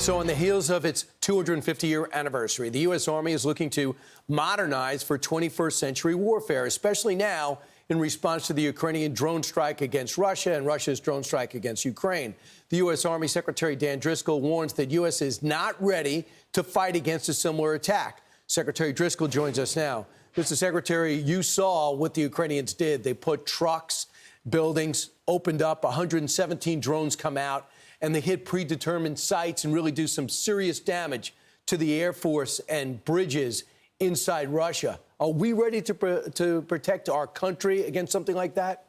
So on the heels of its 250-year anniversary, the U.S. Army is looking to modernize for 21st century warfare, especially now in response to the Ukrainian drone strike against Russia and Russia's drone strike against Ukraine. The U.S. Army Secretary Dan Driscoll warns that U.S. is not ready to fight against a similar attack. Secretary Driscoll joins us now. Mr. Secretary, you saw what the Ukrainians did. They put trucks, buildings, opened up, 117 drones come out, and they hit predetermined sites and really do some serious damage to the Air Force and bridges inside Russia. Are we ready to protect our country against something like that?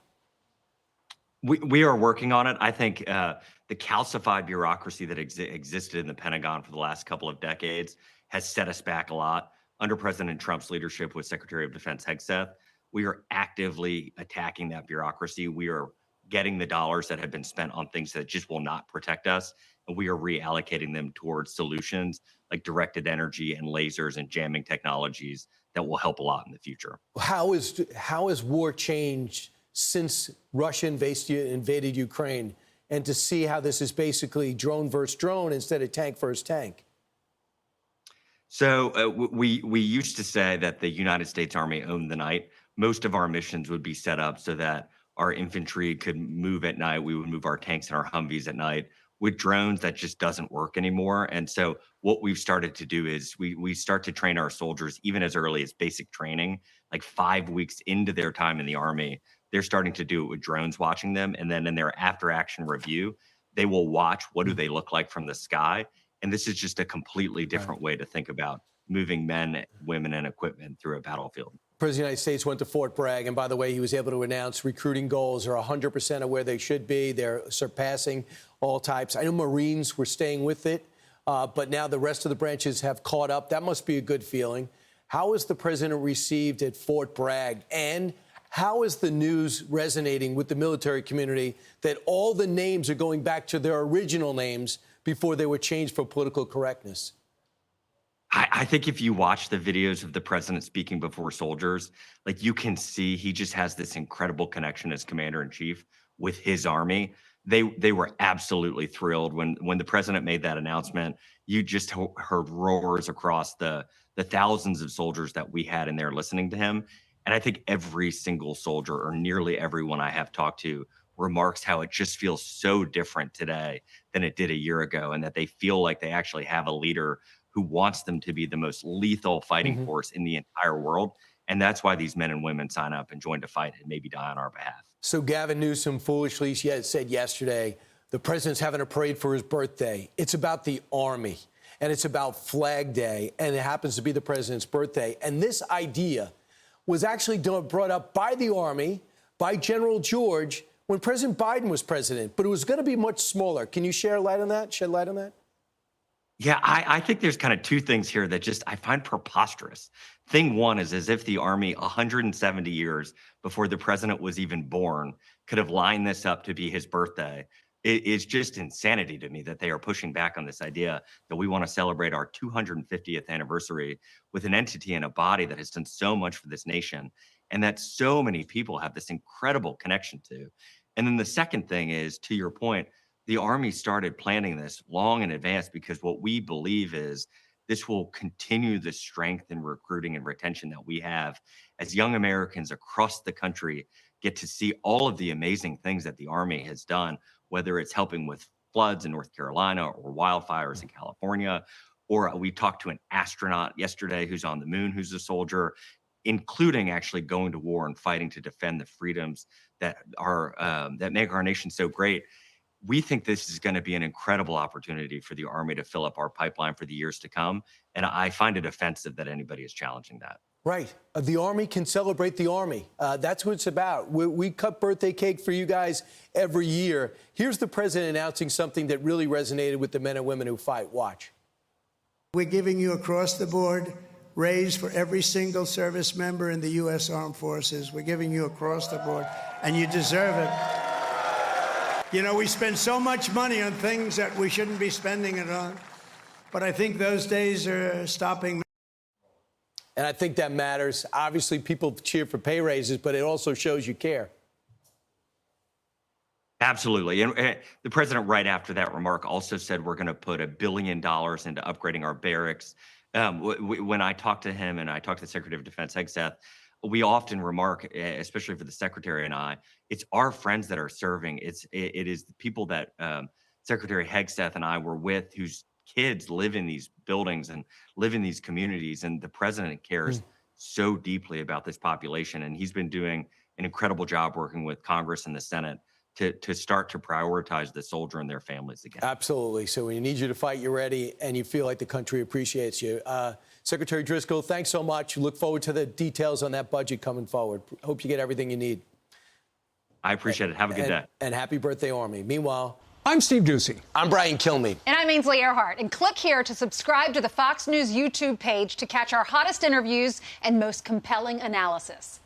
We are working on it. I think the calcified bureaucracy that existed in the Pentagon for the last couple of decades has set us back a lot. Under President Trump's leadership with Secretary of Defense Hegseth, we are actively attacking that bureaucracy. We are getting the dollars that have been spent on things that just will not protect us, and we are reallocating them towards solutions like directed energy and lasers and jamming technologies that will help a lot in the future. How has war changed since Russia invaded Ukraine, and to see how this is basically drone versus drone instead of tank versus tank? So we used to say that the United States Army owned the night. Most of our missions would be set up so that our infantry could move at night. We would move our tanks and our Humvees at night. With drones, that just doesn't work anymore. And so what we've started to do is we start to train our soldiers even as early as basic training, like 5 weeks into their time in the Army. They're starting to do it with drones watching them. And then in their after action review, they will watch what do they look like from the sky. And this is just a completely different way to think about moving men, women, and equipment through a battlefield. The President of the United States went to Fort Bragg, and by the way, he was able to announce recruiting goals are 100% of where they should be. They're surpassing all types. I know Marines were staying with it, but now the rest of the branches have caught up. That must be a good feeling. How is the president received at Fort Bragg, and how is the news resonating with the military community that all the names are going back to their original names before they were changed for political correctness? I think if you watch the videos of the president speaking before soldiers, like you can see he just has this incredible connection as commander in chief with his army. They were absolutely thrilled when the president made that announcement. You just heard roars across the thousands of soldiers that we had in there listening to him. And I think every single soldier, or nearly everyone I have talked to, remarks how it just feels so different today than it did a year ago, and that they feel like they actually have a leader who wants them to be the most lethal fighting force in the entire world. And that's why these men and women sign up and join to fight and maybe die on our behalf. So Gavin Newsom foolishly said yesterday, the president's having a parade for his birthday. It's about the Army, and it's about Flag Day, and it happens to be the president's birthday. And this idea was actually brought up by the Army, by General George, when President Biden was president, but it was going to be much smaller. Can you shed light on that? Yeah, I think there's kind of two things here that just I find preposterous. Thing one is as if the Army 170 years before the president was even born could have lined this up to be his birthday. It is just insanity to me that they are pushing back on this idea that we want to celebrate our 250th anniversary with an entity and a body that has done so much for this nation and that so many people have this incredible connection to. And then the second thing is, to your point, the Army started planning this long in advance because what we believe is this will continue the strength in recruiting and retention that we have as young Americans across the country get to see all of the amazing things that the Army has done, whether it's helping with floods in North Carolina or wildfires in California, or we talked to an astronaut yesterday who's on the moon, who's a soldier, including actually going to war and fighting to defend the freedoms that make our nation so great. We think this is going to be an incredible opportunity for the Army to fill up our pipeline for the years to come. And I find it offensive that anybody is challenging that. Right. The Army can celebrate the Army. That's what it's about. We cut birthday cake for you guys every year. Here's the president announcing something that really resonated with the men and women who fight. Watch. We're giving you across the board raise for every single service member in the U.S. Armed Forces. We're giving you across the board, and you deserve it. You know, we spend so much money on things that we shouldn't be spending it on, but I think those days are stopping. And I think that matters. Obviously, people cheer for pay raises, but it also shows you care. Absolutely. And the president, right after that remark, also said we're going to put $1 billion into upgrading our barracks. When I talked to him and I talked to the Secretary of Defense, Hegseth, we often remark, especially for the Secretary and I, it's our friends that are serving. It is the people that Secretary Hegseth and I were with, whose kids live in these buildings and live in these communities. And the president cares so deeply about this population. And he's been doing an incredible job working with Congress and the Senate to start to prioritize the soldier and their families again. Absolutely. So when you need you to fight, you're ready, and you feel like the country appreciates you. Secretary Driscoll, thanks so much. Look forward to the details on that budget coming forward. Hope you get everything you need. I appreciate it. Have a good day. And happy birthday, Army. Meanwhile, I'm Steve Doocy. I'm Brian Kilmeade. And I'm Ainsley Earhart. And click here to subscribe to the Fox News YouTube page to catch our hottest interviews and most compelling analysis.